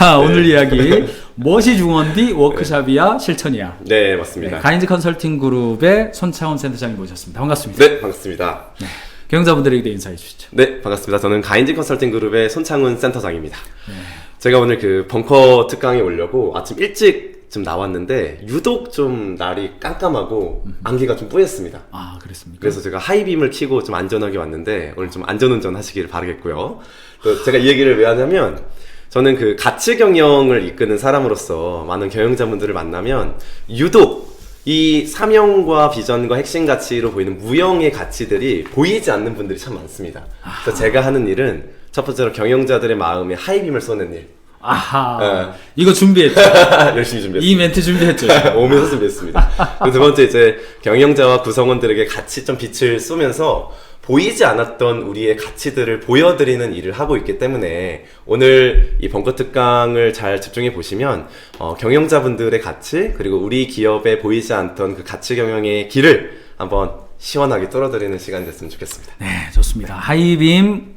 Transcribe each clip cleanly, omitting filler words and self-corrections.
자, 오늘 이야기 무엇이 중요한디 워크샵이야 실천이야. 네, 맞습니다. 네, 가인즈 컨설팅 그룹의 손창훈 센터장님 모셨습니다. 반갑습니다. 네, 반갑습니다. 네, 경영자분들에게 인사해 주시죠. 네, 반갑습니다. 저는 가인즈 컨설팅 그룹의 손창훈 센터장입니다. 네. 제가 오늘 그 벙커 특강에 오려고 아침 일찍 좀 나왔는데 유독 좀 날이 깜깜하고 안개가 좀 뿌였습니다. 아, 그랬습니까? 그래서 제가 하이빔을 켜고 좀 안전하게 왔는데 오늘 좀 안전운전 하시길 바라겠고요. 또 제가 이 얘기를 왜 하냐면 저는 그 가치 경영을 이끄는 사람으로서 많은 경영자분들을 만나면 유독 이 사명과 비전과 핵심 가치로 보이는 무형의 가치들이 보이지 않는 분들이 참 많습니다. 그래서 제가 하는 일은 첫 번째로 경영자들의 마음에 하이빔을 쏘는 일. 아하. 이거 준비했죠. 열심히 준비했습니다. 이 멘트 준비했죠. 오면서 준비했습니다. 두 번째 이제 경영자와 구성원들에게 같이 좀 빛을 쏘면서 보이지 않았던 우리의 가치들을 보여드리는 일을 하고 있기 때문에 오늘 이 벙커 특강을 잘 집중해 보시면 경영자분들의 가치 그리고 우리 기업에 보이지 않던 그 가치 경영의 길을 한번 시원하게 뚫어드리는 시간이 됐으면 좋겠습니다. 네, 좋습니다. 하이빔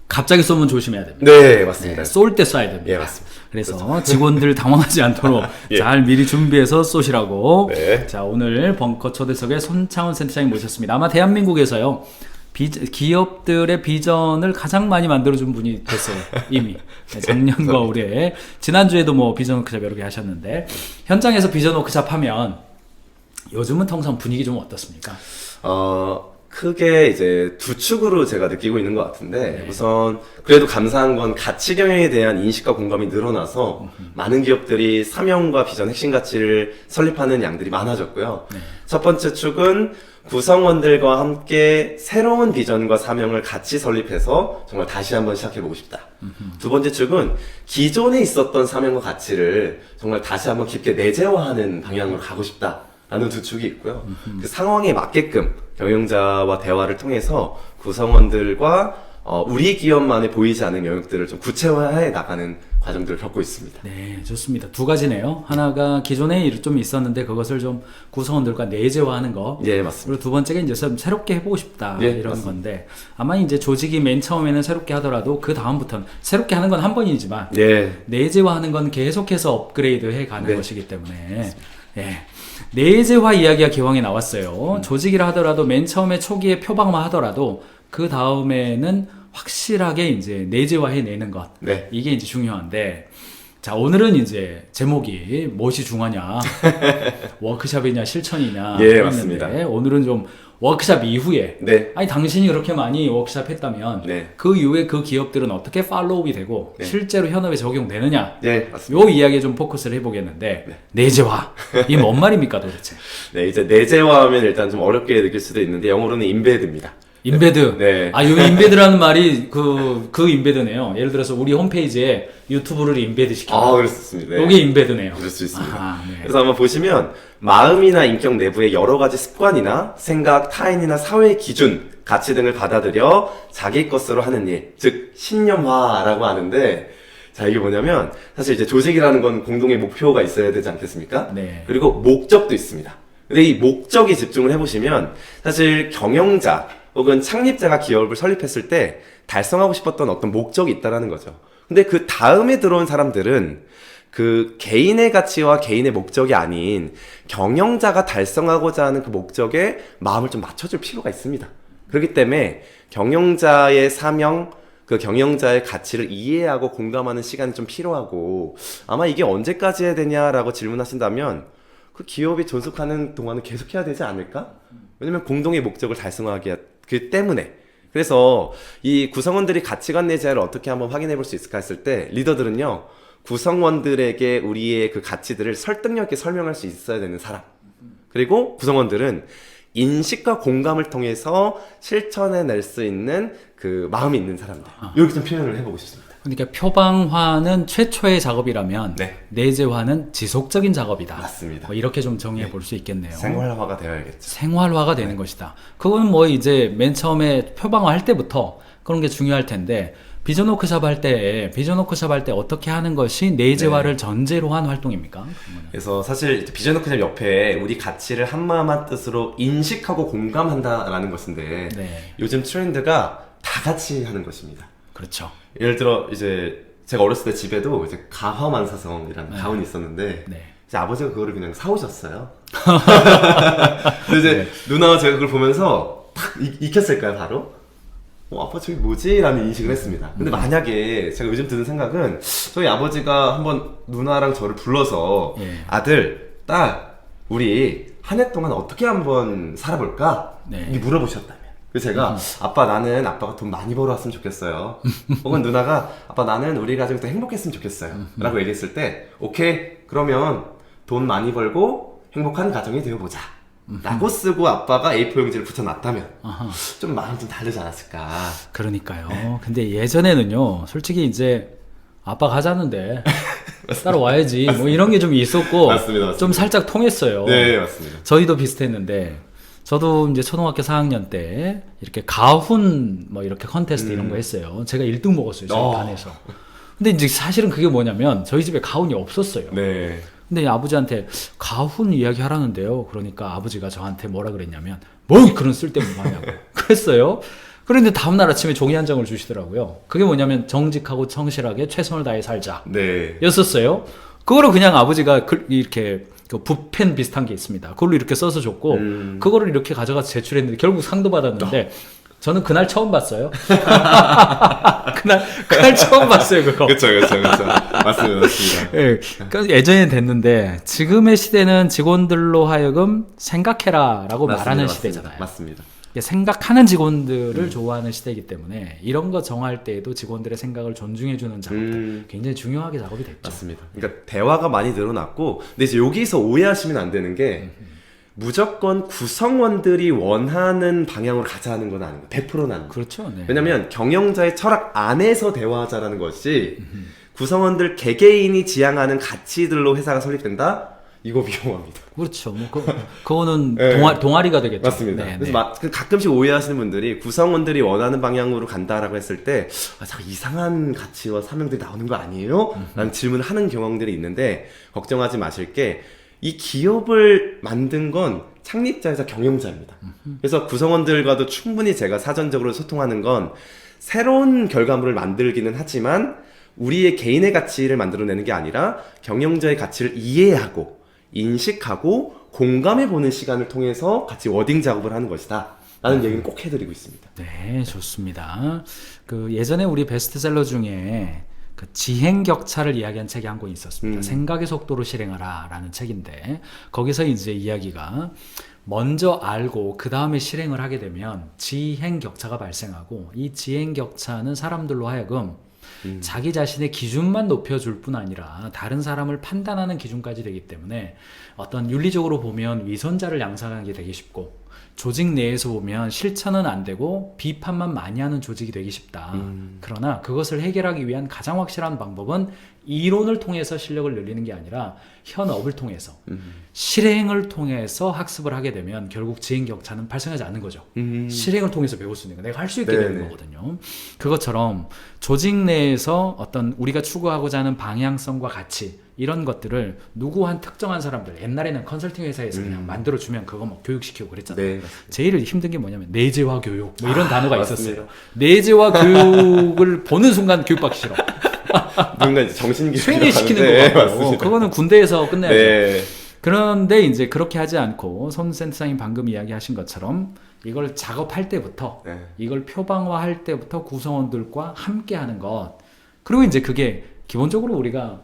갑자기 쏘면 조심해야 됩니다. 네, 맞습니다. 네, 쏠 때 쏴야 됩니다. 예, 맞습니다. 그래서 직원들 당황하지 않도록 예. 잘 미리 준비해서 쏘시라고. 네. 자, 오늘 벙커 초대석에 손창훈 센터장님 모셨습니다. 아마 대한민국에서요. 기업들의 비전을 가장 많이 만들어준 분이 됐어요. 이미. 네, 작년과 올해. 지난주에도 뭐 비전 워크샵 여러 개 하셨는데 현장에서 비전 워크샵 하면 요즘은 통상 분위기 좀 어떻습니까? 크게 이제 두 축으로 제가 느끼고 있는 것 같은데 우선 그래도 감사한 건 가치 경영에 대한 인식과 공감이 늘어나서 많은 기업들이 사명과 비전 핵심 가치를 설립하는 양들이 많아졌고요. 첫 번째 축은 구성원들과 함께 새로운 비전과 사명을 같이 설립해서 정말 다시 한번 시작해보고 싶다. 두 번째 축은 기존에 있었던 사명과 가치를 정말 다시 한번 깊게 내재화하는 방향으로 가고 싶다. 라는 두 축이 있고요. 그 상황에 맞게끔 경영자와 대화를 통해서 구성원들과 우리 기업만의 보이지 않는 영역들을 좀 구체화해 나가는 과정들을 겪고 있습니다. 네, 좋습니다. 두 가지네요. 하나가 기존에 일이 좀 있었는데 그것을 좀 구성원들과 내재화하는 거. 예, 맞습니다. 그리고 두 번째가 이제 좀 새롭게 해보고 싶다. 예, 이런 맞습니다. 건데 아마 이제 조직이 맨 처음에는 새롭게 하더라도 그 다음부터는 새롭게 하는 건 한 번이지만 예. 내재화하는 건 계속해서 업그레이드 해 가는 네. 것이기 때문에 예. 내재화 이야기가 기왕에 나왔어요. 조직이라 하더라도 맨 처음에 초기에 표방화 하더라도 그 다음에는 확실하게 이제 내재화해 내는 것. 네. 이게 이제 중요한데 자, 오늘은 이제 제목이 무엇이 중요하냐 워크샵이냐 실천이냐 예, 맞습니다. 오늘은 좀 워크샵 이후에 네. 아니 당신이 그렇게 많이 워크샵 했다면 네. 그 이후에 그 기업들은 어떻게 팔로우업이 되고 네. 실제로 현업에 적용되느냐 네, 맞습니다. 요 이야기에 좀 포커스를 해보겠는데 내재화 이게 뭔 말입니까 도대체? 네, 이제 내재화하면 일단 좀 어렵게 느낄 수도 있는데 영어로는 인베드입니다. 인베드. 네. 아, 여기 인베드라는 말이 그 인베드네요. 예를 들어서 우리 홈페이지에 유튜브를 인베드 시켜. 그렇습니다. 네. 이게 인베드네요. 그럴 수 있습니다. 아, 네. 그래서 한번 보시면 마음이나 인격 내부의 여러 가지 습관이나 생각, 타인이나 사회의 기준, 가치 등을 받아들여 자기 것으로 하는 일, 즉 신념화라고 하는데 자, 이게 뭐냐면 사실 이제 조직이라는 건 공동의 목표가 있어야 되지 않겠습니까? 네. 그리고 목적도 있습니다. 근데 이 목적에 집중을 해보시면 사실 경영자 혹은 창립자가 기업을 설립했을 때 달성하고 싶었던 어떤 목적이 있다라는 거죠. 근데 그 다음에 들어온 사람들은 그 개인의 가치와 개인의 목적이 아닌 경영자가 달성하고자 하는 그 목적에 마음을 좀 맞춰줄 필요가 있습니다. 그렇기 때문에 경영자의 사명, 그 경영자의 가치를 이해하고 공감하는 시간이 좀 필요하고 아마 이게 언제까지 해야 되냐라고 질문하신다면 그 기업이 존속하는 동안은 계속 해야 되지 않을까? 왜냐면 공동의 목적을 달성하기 때문에. 그래서 이 구성원들이 가치관 내재화를 어떻게 한번 확인해 볼 수 있을까 했을 때 리더들은요 구성원들에게 우리의 그 가치들을 설득력 있게 설명할 수 있어야 되는 사람, 그리고 구성원들은 인식과 공감을 통해서 실천해낼 수 있는 그 마음이 있는 사람들, 이렇게 좀 표현을 해보고 싶습니다. 그러니까 표방화는 최초의 작업이라면 네. 내재화는 지속적인 작업이다. 맞습니다. 뭐 이렇게 좀 정의해 볼 수 있겠네요. 생활화가 되어야겠죠. 생활화가 되는 것이다. 그건 뭐 이제 맨 처음에 표방화 할 때부터 그런 게 중요할 텐데 비전 워크샵 할 때 어떻게 하는 것이 내재화를 전제로 한 활동입니까? 그래서 사실 비전 워크샵 옆에 우리 가치를 한마음 한뜻으로 인식하고 공감한다라는 것인데 네. 요즘 트렌드가 다 같이 하는 것입니다. 그렇죠. 예를 들어 이제 제가 어렸을 때 집에도 이제 가화만사성이라는 네. 가훈이 있었는데 네. 이제 아버지가 그거를 그냥 사오셨어요. 근데 이제 누나와 제가 그걸 보면서 탁 익혔을까요, 바로? 아빠 저기 뭐지? 라는 인식을 했습니다. 근데 만약에 제가 요즘 드는 생각은 저희 아버지가 한번 누나랑 저를 불러서 예. 아들, 딸, 우리 한 해 동안 어떻게 한번 살아볼까? 네. 이렇게 물어보셨다면. 그래서 제가 아빠 나는 아빠가 돈 많이 벌어왔으면 좋겠어요. 혹은 누나가 아빠 나는 우리 가족이 더 행복했으면 좋겠어요. 라고 얘기했을 때 오케이 그러면 돈 많이 벌고 행복한 가정이 되어보자. 라고 쓰고 아빠가 A4 용지를 붙여놨다면 아하. 좀 마음이 좀 다르지 않았을까. 그러니까요. 근데 예전에는요, 솔직히 이제 아빠 가자는데 따라와야지 뭐 이런 게 좀 있었고 맞습니다. 좀 살짝 통했어요. 네, 맞습니다. 저희도 비슷했는데 저도 이제 초등학교 4학년 때 이렇게 가훈 뭐 이렇게 컨테스트 이런 거 했어요. 제가 1등 먹었어요. 저희 반에서. 근데 이제 사실은 그게 뭐냐면 저희 집에 가훈이 없었어요. 네. 근데 아버지한테 가훈 이야기 하라는데요. 그러니까 아버지가 저한테 뭐라 그랬냐면 뭐 그런 쓸데없는 거 하냐고 그랬어요. 그런데 다음날 아침에 종이 한 장을 주시더라고요. 그게 뭐냐면 정직하고 성실하게 최선을 다해 살자 네. 였었어요. 그거를 그냥 아버지가 이렇게 그 붓펜 비슷한 게 있습니다. 그걸로 이렇게 써서 줬고 그거를 이렇게 가져가서 제출했는데 결국 상도 받았는데 저는 그날 처음 봤어요. 그날 처음 봤어요, 그거. 그쵸. 맞습니다. 예, 그러니까 예전에 됐는데 지금의 시대는 직원들로 하여금 생각해라라고 말하는 시대잖아요. 맞습니다. 생각하는 직원들을 좋아하는 시대이기 때문에 이런 거 정할 때에도 직원들의 생각을 존중해주는 작업들 굉장히 중요하게 작업이 됐죠. 맞습니다. 그러니까 대화가 많이 늘어났고, 근데 이제 여기서 오해하시면 안 되는 게 무조건 구성원들이 원하는 방향으로 가자 하는 건 아닌 거예요. 100%는 아닌 거예요. 그렇죠. 네. 왜냐면 경영자의 철학 안에서 대화하자라는 것이 구성원들 개개인이 지향하는 가치들로 회사가 설립된다? 이거 위험합니다. 그렇죠. 뭐 그거는 네. 동아리가 되겠죠. 맞습니다. 네, 그래서 네. 가끔씩 오해하시는 분들이 구성원들이 원하는 방향으로 간다라고 했을 때 자꾸 이상한 가치와 사명들이 나오는 거 아니에요? 라는 질문을 하는 경험들이 있는데 걱정하지 마실 게 이 기업을 만든 건 창립자이자 경영자입니다. 그래서 구성원들과도 충분히 제가 사전적으로 소통하는 건 새로운 결과물을 만들기는 하지만 우리의 개인의 가치를 만들어내는 게 아니라 경영자의 가치를 이해하고 인식하고 공감해보는 시간을 통해서 같이 워딩 작업을 하는 것이다 라는 얘기는 꼭 해드리고 있습니다. 네, 좋습니다. 그 예전에 우리 베스트셀러 중에 그 지행 격차를 이야기한 책이 한 권 있었습니다. 생각의 속도로 실행하라라는 책인데 거기서 이제 이야기가 먼저 알고 그 다음에 실행을 하게 되면 지행 격차가 발생하고 이 지행 격차는 사람들로 하여금 자기 자신의 기준만 높여줄 뿐 아니라 다른 사람을 판단하는 기준까지 되기 때문에 어떤 윤리적으로 보면 위선자를 양산하게 되기 쉽고 조직 내에서 보면 실천은 안 되고 비판만 많이 하는 조직이 되기 쉽다. 그러나 그것을 해결하기 위한 가장 확실한 방법은 이론을 통해서 실력을 늘리는 게 아니라 현업을 통해서 실행을 통해서 학습을 하게 되면 결국 지행 격차는 발생하지 않는 거죠. 실행을 통해서 배울 수 있는 거, 내가 할 수 있게 되는 거거든요. 그것처럼 조직 내에서 어떤 우리가 추구하고자 하는 방향성과 가치 이런 것들을 누구 한 특정한 사람들, 옛날에는 컨설팅 회사에서 그냥 만들어주면 그거 뭐 교육시키고 그랬잖아요. 네, 제일 힘든 게 뭐냐면 내재화 교육 뭐 이런 단어가 맞습니다. 있었어요. 내재화 교육을 보는 순간 교육받기 싫어. 누군가 이제 정신기 쇠뇌시키는 거 같고 그거는 군대에서 끝내야죠. 네. 그런데 이제 그렇게 하지 않고 손 센터장님 방금 이야기하신 것처럼 이걸 작업할 때부터 네. 이걸 표방화할 때부터 구성원들과 함께 하는 것 그리고 이제 그게 기본적으로 우리가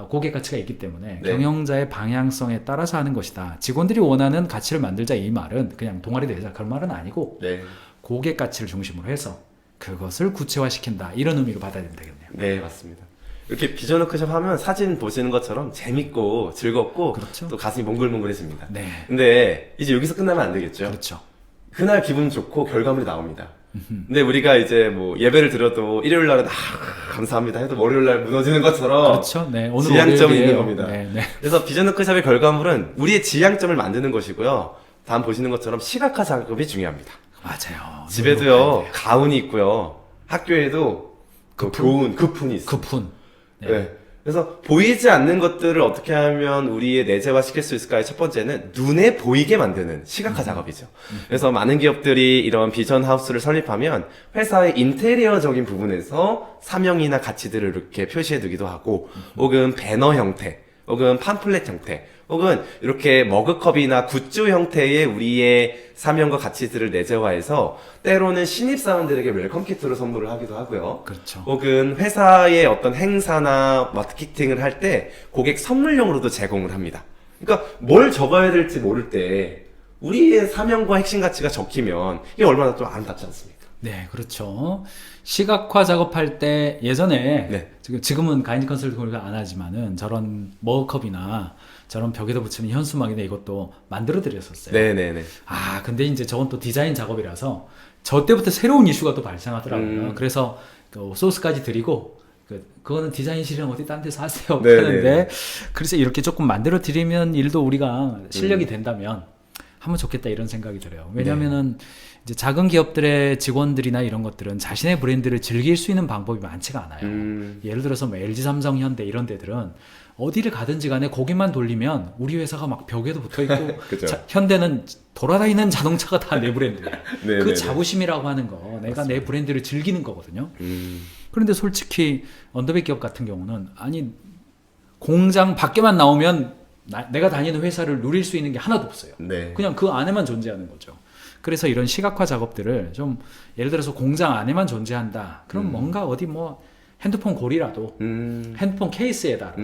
고객 가치가 있기 때문에 네. 경영자의 방향성에 따라서 하는 것이다. 직원들이 원하는 가치를 만들자 이 말은 그냥 동아리 대자 그런 말은 아니고 네. 고객 가치를 중심으로 해서 그것을 구체화시킨다. 이런 의미로 받아야 된다겠네요. 네, 맞습니다. 이렇게 비전 워크숍 하면 사진 보시는 것처럼 재밌고 즐겁고 그렇죠. 또 가슴이 몽글몽글해집니다. 네. 근데 이제 여기서 끝나면 안 되겠죠. 그렇죠. 그날 기분 좋고 결과물이 나옵니다. 근데 우리가 이제 뭐 예배를 드려도 일요일 날은 감사합니다 해도 월요일 날 무너지는 것처럼 그렇죠. 네. 오늘 지향점이 월요일이에요. 있는 겁니다. 네, 네. 그래서 비전 워크숍의 결과물은 우리의 지향점을 만드는 것이고요. 다음 보시는 것처럼 시각화 작업이 중요합니다. 맞아요. 집에도요 가훈이 있고요. 학교에도 그 교훈, 급훈이 있어요. 급훈. 네. 그래서 보이지 않는 것들을 어떻게 하면 우리의 내재화 시킬 수 있을까의 첫 번째는 눈에 보이게 만드는 시각화 작업이죠. 그래서 많은 기업들이 이런 비전 하우스를 설립하면 회사의 인테리어적인 부분에서 사명이나 가치들을 이렇게 표시해 두기도 하고, 혹은 배너 형태, 혹은 팜플렛 형태, 혹은 이렇게 머그컵이나 굿즈 형태의 우리의 사명과 가치들을 내재화해서 때로는 신입사원들에게 웰컴 키트로 선물을 하기도 하고요. 그렇죠. 혹은 회사의 어떤 행사나 마케팅을 할 때 고객 선물용으로도 제공을 합니다. 그러니까 뭘 적어야 될지 모를 때 우리의 사명과 핵심 가치가 적히면 이게 얼마나 좀 아름답지 않습니까? 네, 그렇죠. 시각화 작업할 때 예전에 네. 지금은 가인지 컨설팅 우리가 안 하지만은 저런 머그컵이나 저런 벽에다 붙이는 현수막이나 이것도 만들어 드렸었어요. 네네네. 아, 근데 이제 저건 또 디자인 작업이라서 저 때부터 새로운 이슈가 또 발생하더라고요. 그래서 그 소스까지 드리고 그거는 디자인실이랑 어디 딴 데서 하세요 네네네. 하는데, 그래서 이렇게 조금 만들어 드리면 일도 우리가 실력이 된다면 하면 좋겠다 이런 생각이 들어요. 왜냐면은 이제 작은 기업들의 직원들이나 이런 것들은 자신의 브랜드를 즐길 수 있는 방법이 많지가 않아요. 예를 들어서 뭐 LG, 삼성, 현대 이런 데들은 어디를 가든지 간에 고개만 돌리면 우리 회사가 막 벽에도 붙어 있고 그죠. 현대는 돌아다니는 자동차가 다 내 브랜드예요. 네네네. 그 자부심이라고 하는 거, 내가 내 브랜드를 즐기는 거거든요. 그런데 솔직히 언더백 기업 같은 경우는 아니 공장 밖에만 나오면 내가 다니는 회사를 누릴 수 있는 게 하나도 없어요. 네. 그냥 그 안에만 존재하는 거죠. 그래서 이런 시각화 작업들을 좀 예를 들어서 공장 안에만 존재한다. 그럼 뭔가 어디 뭐 핸드폰 고리라도 핸드폰 케이스에다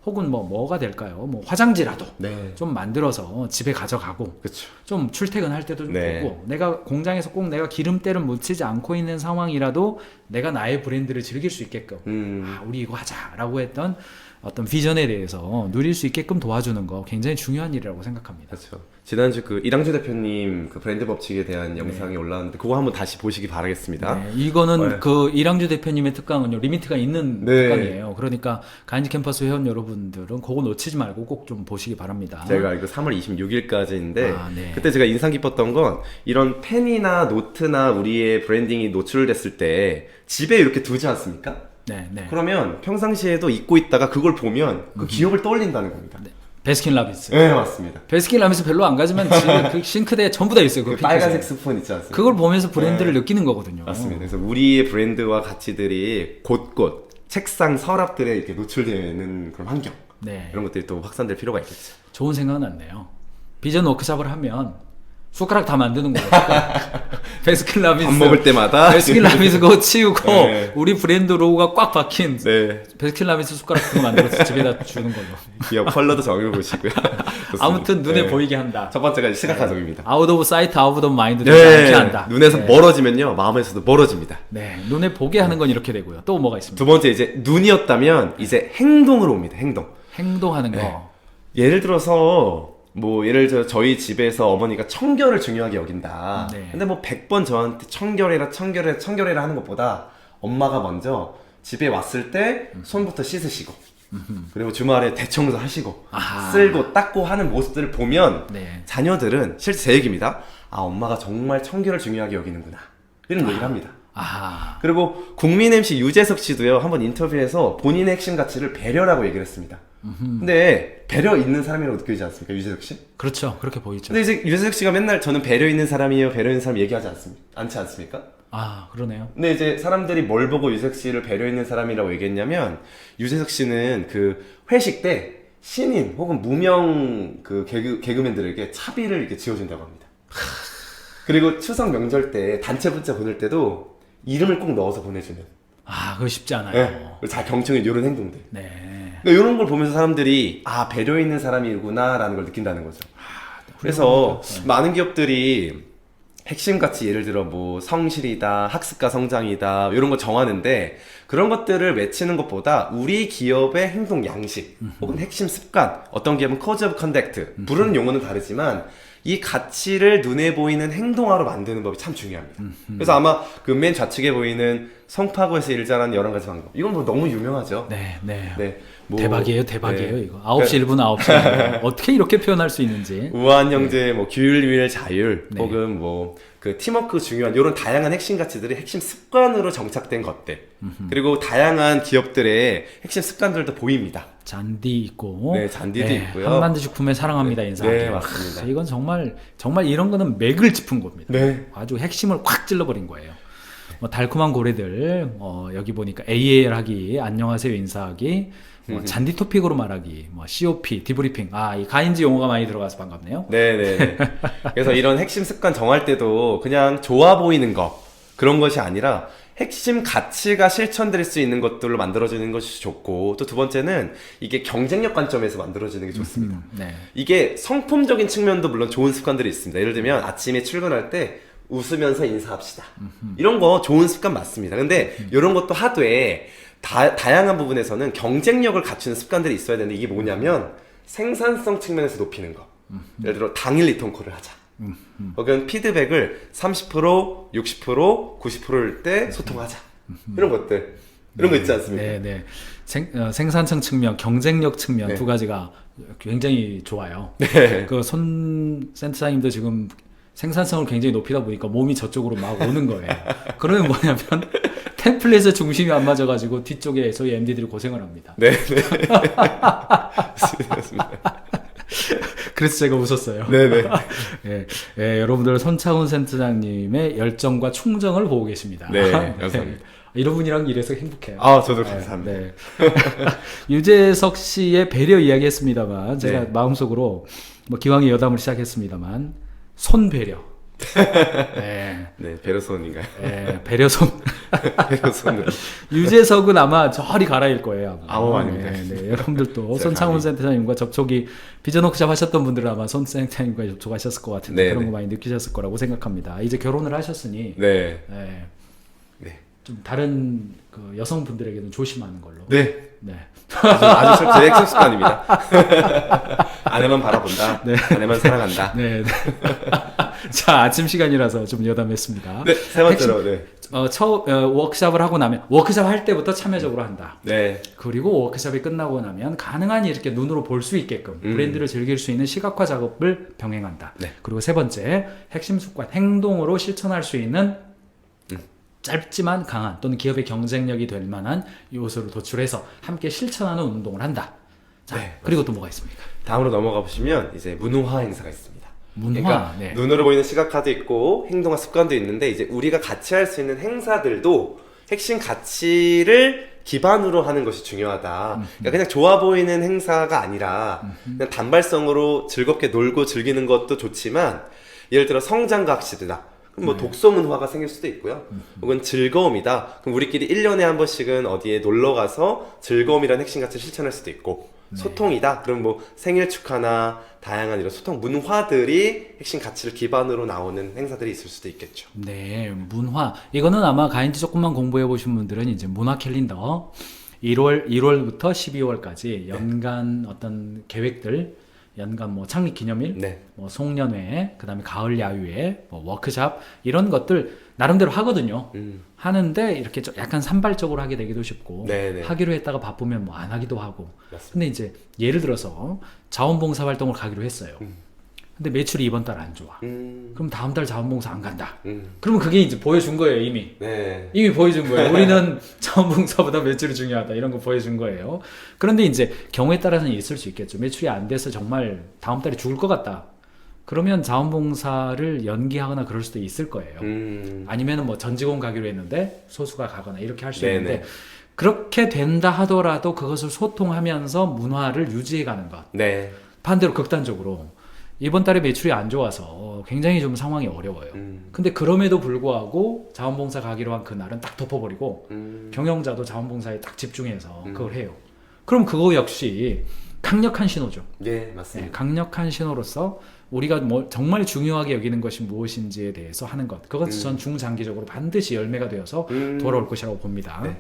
혹은 뭐가 될까요? 뭐 화장지라도 네. 좀 만들어서 집에 가져가고 그렇죠. 좀 출퇴근할 때도 좀 네. 보고, 내가 공장에서 꼭 내가 기름때를 묻히지 않고 있는 상황이라도 내가 나의 브랜드를 즐길 수 있게끔 아, 우리 이거 하자라고 했던 어떤 비전에 대해서 누릴 수 있게끔 도와주는 거 굉장히 중요한 일이라고 생각합니다. 그렇죠. 지난주 그 이랑주 대표님 그 브랜드 법칙에 대한 영상이 올라왔는데 그거 한번 다시 보시기 바라겠습니다. 네, 이거는 네. 그 이랑주 대표님의 특강은요 리미트가 있는 네. 특강이에요. 그러니까 가인지 캠퍼스 회원 여러분들은 그거 놓치지 말고 꼭 좀 보시기 바랍니다. 제가 알고 3월 26일까지인데 아, 네. 그때 제가 인상 깊었던 건 이런 펜이나 노트나 우리의 브랜딩이 노출됐을 때 집에 이렇게 두지 않습니까? 네, 네. 그러면 평상시에도 잊고 있다가 그걸 보면 그 기억을 떠올린다는 겁니다. 네. 베스킨라빈스. 네, 맞습니다. 베스킨라빈스 별로 안 가지만 집에 그 싱크대에 전부 다 있어요. 그 그 핑크색. 빨간색 스푼 있지 않습니까? 그걸 보면서 브랜드를 느끼는 거거든요. 맞습니다. 그래서 우리의 브랜드와 가치들이 곳곳 책상 서랍들에 이렇게 노출되어 있는 그런 환경, 네. 이런 것들이 또 확산될 필요가 있겠죠. 좋은 생각은 났네요. 비전 워크샵을 하면 숟가락 다 만드는 거예요. 베스킨라빈스. 밥 먹을 때마다 베스킨라빈스 그거 치우고 네. 우리 브랜드 로고가 꽉 박힌 네, 베스킨라빈스 숟가락 그거 만들어서 집에다 주는 걸로. 기업 컬러도 정해보시고요. 좋습니다. 아무튼 눈에 네. 보이게 한다. 첫 번째가 시각화적입니다. 아웃 오브 사이트, 아웃 오브 마인드 되지 않게 한다. 눈에서 네. 멀어지면요 마음에서도 멀어집니다. 네, 눈에 보게 하는 건 이렇게 되고요. 또 뭐가 있습니까? 두 번째 이제 눈이었다면 이제 행동으로 옵니다. 행동. 행동하는 거. 네. 예를 들어서 뭐 예를 들어 저희 집에서 어머니가 청결을 중요하게 여긴다. 네. 근데 뭐 100번 저한테 청결해라 하는 것보다 엄마가 먼저 집에 왔을 때 손부터 씻으시고 그리고 주말에 대청소 하시고 아하. 쓸고 닦고 하는 모습들을 보면 네. 자녀들은 실제 제 얘기입니다. 아 엄마가 정말 청결을 중요하게 여기는구나 이런 얘기를 합니다. 아, 그리고 국민 MC 유재석 씨도요 한번 인터뷰에서 본인의 핵심 가치를 배려라고 얘기를 했습니다. 근데 배려 있는 사람이라고 느껴지지 않습니까, 유재석 씨? 그렇죠. 그렇게 보이죠. 근데 이제 유재석 씨가 맨날 저는 배려 있는 사람이에요, 배려 있는 사람 얘기하지 않지 않습니까? 아, 그러네요. 근데 이제 사람들이 뭘 보고 유재석 씨를 배려 있는 사람이라고 얘기했냐면 유재석 씨는 그 회식 때 신인 혹은 무명 그 개그맨들에게 차비를 이렇게 지어준다고 합니다. 그리고 추석 명절 때 단체 문자 보낼 때도 이름을 꼭 넣어서 보내주는. 아, 그거 쉽지 않아요. 네. 자 경청해 이런 행동들. 네. 그러니까 이런 걸 보면서 사람들이 아 배려 있는 사람이구나라는 걸 느낀다는 거죠. 그래서 많은 기업들이 핵심 가치 예를 들어 뭐 성실이다, 학습과 성장이다 이런 거 정하는데 그런 것들을 외치는 것보다 우리 기업의 행동 양식 혹은 핵심 습관, 어떤 기업은 코드 오브 컨덕트 부르는 용어는 다르지만 이 가치를 눈에 보이는 행동화로 만드는 법이 참 중요합니다. 그래서 아마 그 맨 좌측에 보이는 성파구에서 일 잘하는 여러 가지 방법 이건 뭐 너무 유명하죠. 네, 네. 네, 뭐, 대박이에요, 대박이에요, 네. 이거. 9시 1분, 9시 1분. 어떻게 이렇게 표현할 수 있는지. 우아한 형제, 뭐 규율, 자율, 네. 혹은 뭐 그 팀워크 중요한 이런 다양한 핵심 가치들이 핵심 습관으로 정착된 것들 그리고 다양한 기업들의 핵심 습관들도 보입니다. 잔디 있고, 네, 잔디도 있고요. 한만두식품에 사랑합니다 인사하기. 네, 맞습니다. 이건 정말 이런 거는 맥을 짚은 겁니다. 네. 아주 핵심을 확 찔러버린 거예요. 뭐 달콤한 고래들, 여기 보니까 AAL 하기, 안녕하세요 인사하기, 잔디 토픽으로 말하기, 뭐 COP, 디브리핑. 이 가인지 용어가 많이 들어가서 반갑네요. 네네. 그래서 이런 핵심 습관 정할 때도 그냥 좋아 보이는 거 그런 것이 아니라 핵심 가치가 실천될 수 있는 것들로 만들어지는 것이 좋고 또 두 번째는 이게 경쟁력 관점에서 만들어지는 게 좋습니다. 네. 이게 성품적인 측면도 물론 좋은 습관들이 있습니다. 예를 들면 아침에 출근할 때 웃으면서 인사합시다. 이런 거 좋은 습관 맞습니다. 근데 이런 것도 하되 다양한 부분에서는 경쟁력을 갖추는 습관들이 있어야 되는데 이게 뭐냐면 생산성 측면에서 높이는 거. 예를 들어 당일 리턴콜을 하자. 혹은 피드백을 30%, 60%, 90%일 때 소통하자. 이런 것들. 이런 거 있지 않습니까? 네. 생산성 측면, 경쟁력 측면 네. 두 가지가 굉장히 좋아요. 네. 그 손 센터장님도 지금 생산성을 굉장히 높이다 보니까 몸이 저쪽으로 막 오는 거예요. 그러면 뭐냐면 템플릿의 중심이 안 맞아가지고 뒤쪽에 저희 MD들이 고생을 합니다. 네. 맞습니다. 그래서 제가 웃었어요. 네네. 여러분들 손창훈 센터장님의 열정과 충정을 보고 계십니다. 네, 감사합니다. 이런 분이랑 일해서 행복해요. 저도 감사합니다. 네. 유재석 씨의 배려 이야기했습니다만 제가 네. 마음속으로 뭐 기왕에 여담을 시작했습니다만 손배려. 네. 네, 베르손인가요? 배려손. 베르손으로. 유재석은 아마 저리 가라일 거예요. 아닙니다. 네. 여러분들도 제가 손창훈 감히. 센터장님과 접촉이 비전 워크샵 하셨던 분들은 아마 손 센터장님과 접촉하셨을 것 같은데 네, 그런 네. 거 많이 느끼셨을 거라고 생각합니다. 이제 결혼을 하셨으니 네. 네. 좀 다른 그 여성분들에게는 조심하는 걸로. 네. 네. 아주 제 핵심 습관입니다. 아내만 바라본다. 네. 아내만 사랑한다. 네. 자, 아침 시간이라서 좀 여담했습니다. 네, 세 번째로. 네. 워크샵을 하고 나면 워크샵 할 때부터 참여적으로 한다. 네. 그리고 워크샵이 끝나고 나면 가능한 이렇게 눈으로 볼 수 있게끔 브랜드를 즐길 수 있는 시각화 작업을 병행한다. 네. 그리고 세 번째, 핵심 습관 행동으로 실천할 수 있는 짧지만 강한 또는 기업의 경쟁력이 될 만한 요소를 도출해서 함께 실천하는 운동을 한다. 자, 네, 그리고 또 뭐가 있습니까? 다음으로 넘어가 보시면 이제 문화 행사가 있습니다. 문화. 그러니까 네. 눈으로 보이는 시각화도 있고 행동과 습관도 있는데 이제 우리가 같이 할 수 있는 행사들도 핵심 가치를 기반으로 하는 것이 중요하다. 그러니까 그냥 좋아 보이는 행사가 아니라 그냥 단발성으로 즐겁게 놀고 즐기는 것도 좋지만 예를 들어 성장과 학습이다. 그럼 뭐 독서 문화가 생길 수도 있고요. 혹은 즐거움이다. 그럼 우리끼리 1년에 한 번씩은 어디에 놀러 가서 즐거움이라는 핵심 가치를 실천할 수도 있고 소통이다. 그럼 뭐 생일 축하나 다양한 이런 소통 문화들이 핵심 가치를 기반으로 나오는 행사들이 있을 수도 있겠죠. 네, 문화. 이거는 아마 가인지 조금만 공부해 보신 분들은 이제 문화 캘린더 1월부터 12월까지 연간 어떤 계획들, 연간 뭐 창립 기념일, 네. 뭐 송년회, 그다음에 가을 야유회, 뭐 워크샵 이런 것들 나름대로 하거든요. 하는데 이렇게 좀 약간 산발적으로 하게 되기도 쉽고 네네. 하기로 했다가 바쁘면 뭐 안 하기도 하고. 맞습니다. 근데 이제 예를 들어서 자원봉사 활동을 가기로 했어요. 근데 매출이 이번 달 안 좋아. 그럼 다음 달 자원봉사 안 간다. 그러면 그게 이제 보여준 거예요, 이미. 네. 이미 보여준 거예요. 우리는 자원봉사보다 매출이 중요하다. 이런 거 보여준 거예요. 그런데 이제 경우에 따라서는 있을 수 있겠죠. 매출이 안 돼서 정말 다음 달에 죽을 것 같다. 그러면 자원봉사를 연기하거나 그럴 수도 있을 거예요. 아니면은 뭐 전직원 가기로 했는데 소수가 가거나 이렇게 할 수 네네. 있는데 그렇게 된다 하더라도 그것을 소통하면서 문화를 유지해가는 것. 네. 반대로 극단적으로 이번 달에 매출이 안 좋아서 굉장히 좀 상황이 어려워요. 근데 그럼에도 불구하고 자원봉사 가기로 한 그날은 딱 덮어버리고 경영자도 자원봉사에 딱 집중해서 그걸 해요. 그럼 그거 역시 강력한 신호죠. 네, 맞습니다. 네, 강력한 신호로서 우리가 뭐 정말 중요하게 여기는 것이 무엇인지에 대해서 하는 것. 그것은 전 중장기적으로 반드시 열매가 되어서 돌아올 것이라고 봅니다. 네.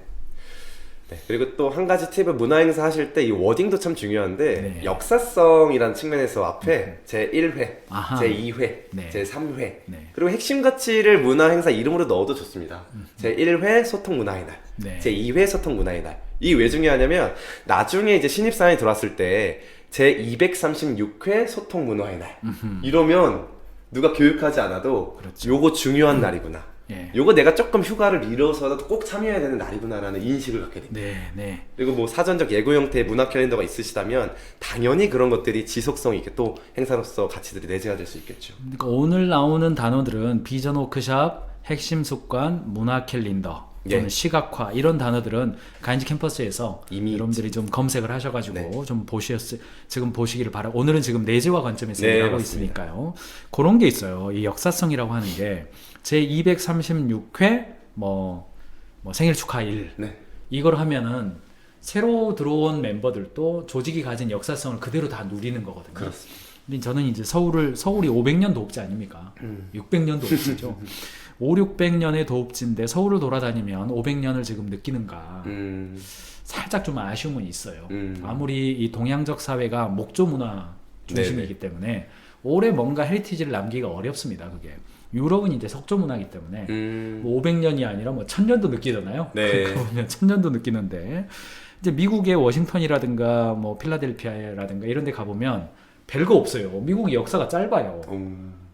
네. 그리고 또 한 가지 팁은 문화 행사 하실 때 이 워딩도 참 중요한데 네. 역사성이라는 측면에서 앞에 제1회, 아하. 제2회, 네. 제3회 네. 그리고 핵심 가치를 문화 행사 이름으로 넣어도 좋습니다. 제1회 소통 문화의 날, 네. 제2회 소통 문화의 날. 이게 왜 중요하냐면 나중에 이제 신입사원이 들어왔을 때 제236회 소통 문화의 날 이러면 누가 교육하지 않아도 그렇죠. 요거 중요한 날이구나. 예. 요거 내가 조금 휴가를 미뤄서라도 꼭 참여해야 되는 날이구나라는 인식을 갖게 됩니다. 네. 그리고 뭐 사전적 예고 형태의 문화 캘린더가 있으시다면 당연히 그런 것들이 지속성 있게 또 행사로서 가치들이 내재가 될 수 있겠죠. 그러니까 오늘 나오는 단어들은 비전 워크샵, 핵심 습관, 문화 캘린더, 또는 예. 시각화 이런 단어들은 가인지 캠퍼스에서 이미 여러분들이 좀 검색을 하셔가지고 네. 좀 지금 보시기를 바라. 오늘은 지금 내재화 관점에서 네, 얘기하고 맞습니다. 있으니까요. 그런 게 있어요. 이 역사성이라고 하는 게 제 236회 뭐 생일 축하일 네. 이걸 하면은 새로 들어온 멤버들도 조직이 가진 역사성을 그대로 다 누리는 거거든요. 그렇습니다. 근데 저는 이제 서울이 500년 도읍지 아닙니까? 600년 도읍지죠. 600년의 도읍지인데 서울을 돌아다니면 500년을 지금 느끼는가? 살짝 좀 아쉬움은 있어요. 아무리 이 동양적 사회가 목조 문화 중심이기 때문에 올해 뭔가 헤리티지를 남기기가 어렵습니다. 그게. 유럽은 이제 석조 문화이기 때문에 뭐 500년이 아니라 뭐 1000년도 느끼잖아요. 네. 그러니까 보면 1000년도 느끼는데 이제 미국의 워싱턴이라든가 뭐 필라델피아라든가 이런 데 가보면 별거 없어요. 미국의 역사가 짧아요.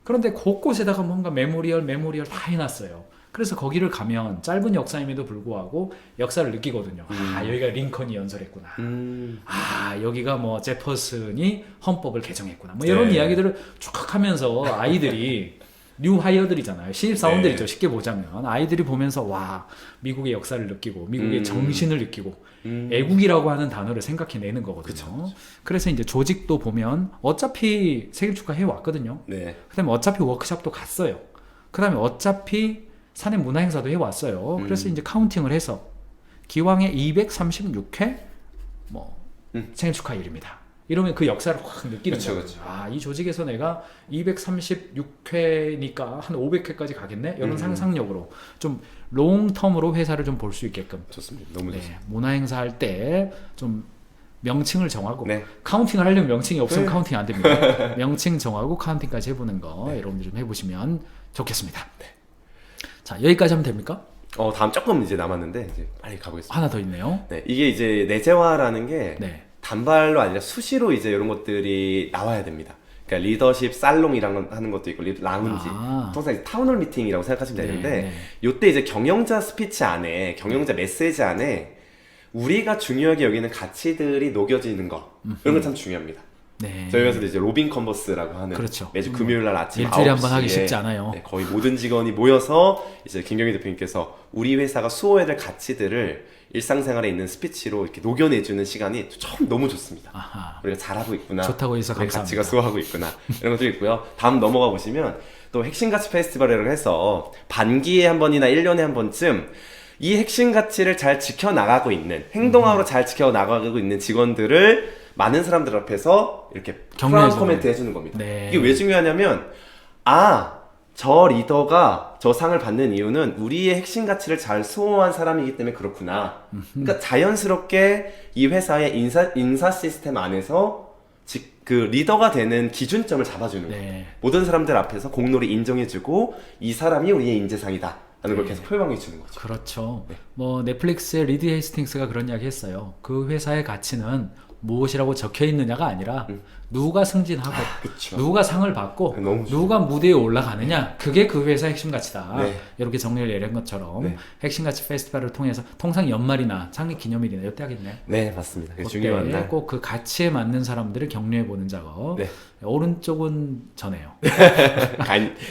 그런데 곳곳에다가 뭔가 메모리얼 다 해놨어요. 그래서 거기를 가면 짧은 역사임에도 불구하고 역사를 느끼거든요. 아, 여기가 링컨이 연설했구나. 아, 여기가 뭐 제퍼슨이 헌법을 개정했구나. 뭐 이런 네. 이야기들을 쭉 하면서 아이들이 뉴 하이어들이잖아요. 신입사원들이죠. 네. 쉽게 보자면 아이들이 보면서 와, 미국의 역사를 느끼고 미국의 정신을 느끼고 애국이라고 하는 단어를 생각해내는 거거든요. 그쵸. 그래서 이제 조직도 보면 어차피 생일 축하해 왔거든요. 네. 그다음에 어차피 워크숍도 갔어요. 그다음에 어차피 사내 문화 행사도 해왔어요. 그래서 이제 카운팅을 해서 기왕에 236회 뭐 생일 축하일입니다. 이러면 그 역사를 확 느끼는 그쵸, 거죠. 그쵸. 아, 이 조직에서 내가 236회니까 한 500회까지 가겠네? 이런 상상력으로 좀 롱텀으로 회사를 좀 볼 수 있게끔. 좋습니다. 너무 좋습니다. 문화 행사할 때 좀 명칭을 정하고 네. 카운팅을 하려면 명칭이 없으면 네. 카운팅 안 됩니다. 명칭 정하고 카운팅까지 해보는 거 여러분들 좀 해보시면 좋겠습니다. 자, 여기까지 하면 됩니까? 다음 조금 이제 남았는데 이제 빨리 가보겠습니다. 하나 더 있네요. 네, 이게 이제 내재화라는 게 네. 단발로 아니라 수시로 이제 이런 것들이 나와야 됩니다. 그러니까 리더십 살롱이라는 하는 것도 있고 라운지, 아. 통상 이제 타운홀 미팅이라고 생각하시면 네, 되는데 네. 요때 이제 경영자 스피치 안에 경영자 메시지 안에 우리가 중요하게 여기는 가치들이 녹여지는 거 이런 거 참 중요합니다. 네. 저희 회사도 이제 로빈 컨버스라고 하는 그렇죠. 매주 금요일 날 아침 일주일에 9시에 한 번 하기 쉽지 않아요. 네, 거의 모든 직원이 모여서 이제 김경희 대표님께서 우리 회사가 수호해야 될 가치들을 일상생활에 있는 스피치로 이렇게 녹여내주는 시간이 참 너무 좋습니다. 아하. 우리가 잘하고 있구나. 좋다고 해서 우리 감사합니다. 가치가 수호하고 있구나. 이런 것도 있고요. 다음 넘어가 보시면 또 핵심가치 페스티벌이라고 해서 반기에 한 번이나 1년에 한 번쯤 이 핵심 가치를 잘 지켜나가고 있는 행동학으로 잘 지켜나가고 있는 직원들을 많은 사람들 앞에서 이렇게 격려해주는 프라운 코멘트 해주는 겁니다. 네. 이게 왜 중요하냐면 저 리더가 저 상을 받는 이유는 우리의 핵심 가치를 잘 수호한 사람이기 때문에 그렇구나. 그러니까 자연스럽게 이 회사의 인사 시스템 안에서 그 리더가 되는 기준점을 잡아주는 거예요. 네. 모든 사람들 앞에서 공로를 인정해주고 이 사람이 우리의 인재상이다 하는 걸 계속 표방해주는 거죠. 그렇죠. 네. 뭐 넷플릭스의 리드 헤이스팅스가 그런 이야기 했어요. 그 회사의 가치는 무엇이라고 적혀 있느냐가 아니라 누가 승진하고 그쵸. 누가 상을 받고 너무 좋아요. 누가 무대에 올라가느냐 그게 그 회사의 핵심 가치다. 네. 이렇게 정리를 내린 것처럼 네. 핵심 가치 페스티벌을 통해서 통상 연말이나 창립 기념일이나 이때 하겠네. 네, 맞습니다. 그게 중요한 날. 꼭 그 가치에 맞는 사람들을 격려해 보는 작업. 네. 오른쪽은 저네요.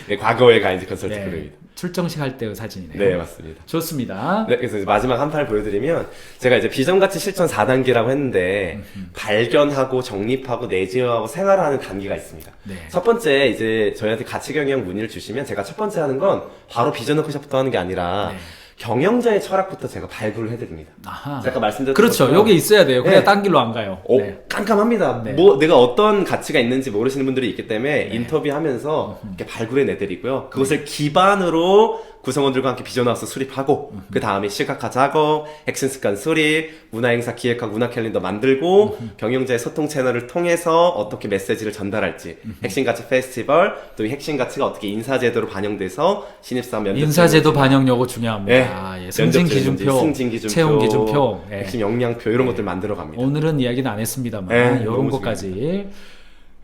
네, 과거의 가인즈 컨설팅 네. 그룹입니다. 출정식 할 때의 사진이네요. 네, 맞습니다. 좋습니다. 네, 그래서 이제 마지막 한 판 보여드리면 제가 이제 비전가치 실천 4단계라고 했는데 발견하고 정립하고 내재화하고 생활화하는 단계가 있습니다. 네. 첫 번째 이제 저희한테 가치 경영 문의를 주시면 제가 첫 번째 하는 건 바로 비전 워크숍부터 하는 게 아니라 네. 경영자의 철학부터 제가 발굴을 해드립니다. 아하. 제가 말씀드렸던 그렇죠. 것처럼 여기 있어야 돼요. 그래야 네. 딴 길로 안 가요. 네. 깜깜합니다. 네. 뭐 내가 어떤 가치가 있는지 모르시는 분들이 있기 때문에 인터뷰하면서 이렇게 발굴해 내드리고요. 그것을 기반으로 구성원들과 함께 비전하우스 수립하고 그 다음에 시각화 작업, 핵심 습관 수립, 문화행사 기획하고 문화 캘린더 만들고 경영자의 소통 채널을 통해서 어떻게 메시지를 전달할지 핵심 가치 페스티벌 또 이 핵심 가치가 어떻게 인사제도로 반영돼서 신입사원 면접 인사제도 반영 요거 중요합니다. 네. 아, 예. 승진 기준표, 승진 기준표, 채용 기준표, 예. 핵심 역량표 이런 것들 만들어 갑니다. 오늘은 이야기는 안 했습니다만 네, 이런 너무 것까지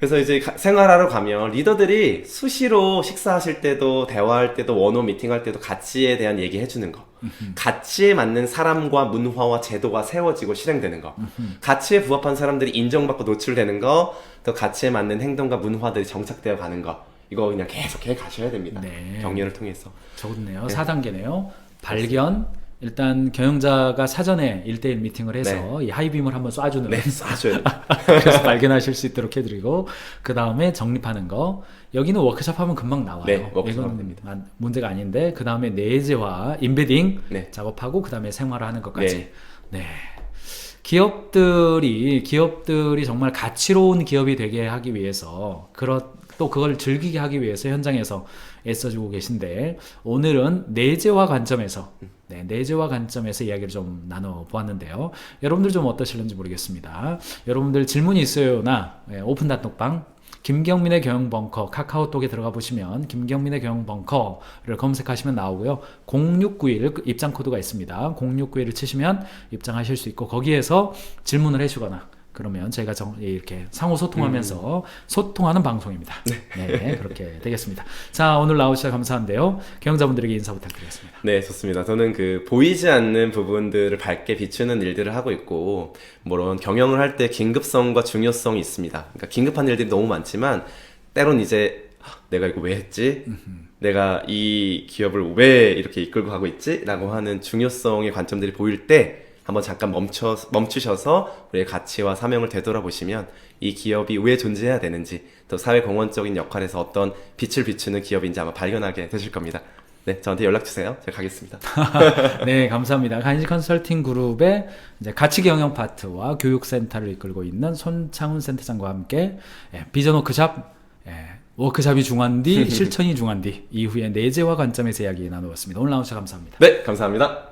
그래서 이제 생활하러 가면 리더들이 수시로 식사하실 때도 대화할 때도 원온 미팅할 때도 가치에 대한 얘기 해주는 거. 가치에 맞는 사람과 문화와 제도가 세워지고 실행되는 거. 가치에 부합한 사람들이 인정받고 노출되는 거. 또 가치에 맞는 행동과 문화들이 정착되어 가는 거. 이거 그냥 계속 해 가셔야 됩니다. 네. 격려를 통해서. 좋네요. 네. 4단계네요. 발견. 일단 경영자가 사전에 1대1 미팅을 해서 이 하이빔을 한번 쏴주는 네, 쏴줘야 돼. 그래서 발견하실 수 있도록 해드리고 그 다음에 정립하는 거 여기는 워크숍 하면 금방 나와요. 네, 워크숍 이거는 하면 됩니다. 문제가 아닌데 그 다음에 내재화 임베딩 네. 작업하고 그 다음에 생활화하는 것까지 네. 네. 기업들이 정말 가치로운 기업이 되게 하기 위해서 또 그걸 즐기게 하기 위해서 현장에서 애써주고 계신데 오늘은 내재화 관점에서 내재화 관점에서 이야기를 좀 나눠보았는데요. 여러분들 좀 어떠실는지 모르겠습니다. 여러분들 질문이 있어요나 오픈 단톡방 김경민의 경영벙커 카카오톡에 들어가 보시면 김경민의 경영벙커를 검색하시면 나오고요. 0691 입장 코드가 있습니다. 0691을 치시면 입장하실 수 있고 거기에서 질문을 해주거나 그러면 저희가 이렇게 상호 소통하면서 소통하는 방송입니다. 네, 그렇게 되겠습니다. 자, 오늘 나오셔서 감사한데요. 경영자분들에게 인사 부탁드리겠습니다. 네, 좋습니다. 저는 보이지 않는 부분들을 밝게 비추는 일들을 하고 있고, 물론 경영을 할 때 긴급성과 중요성이 있습니다. 그러니까 긴급한 일들이 너무 많지만, 때론 이제 내가 이거 왜 했지? 내가 이 기업을 왜 이렇게 이끌고 가고 있지? 라고 하는 중요성의 관점들이 보일 때, 한번 잠깐 멈추셔서 우리의 가치와 사명을 되돌아보시면 이 기업이 왜 존재해야 되는지 또 사회 공헌적인 역할에서 어떤 빛을 비추는 기업인지 아마 발견하게 되실 겁니다. 네, 저한테 연락 주세요. 제가 가겠습니다. 네, 감사합니다. 간지 컨설팅 그룹의 이제 가치 경영 파트와 교육센터를 이끌고 있는 손창훈 센터장과 함께 비전 워크샵, 워크샵이 중요한 뒤 실천이 중요한 뒤 이후에 내재화 관점에서 이야기 나누었습니다. 오늘 나오셔서 감사합니다. 네, 감사합니다.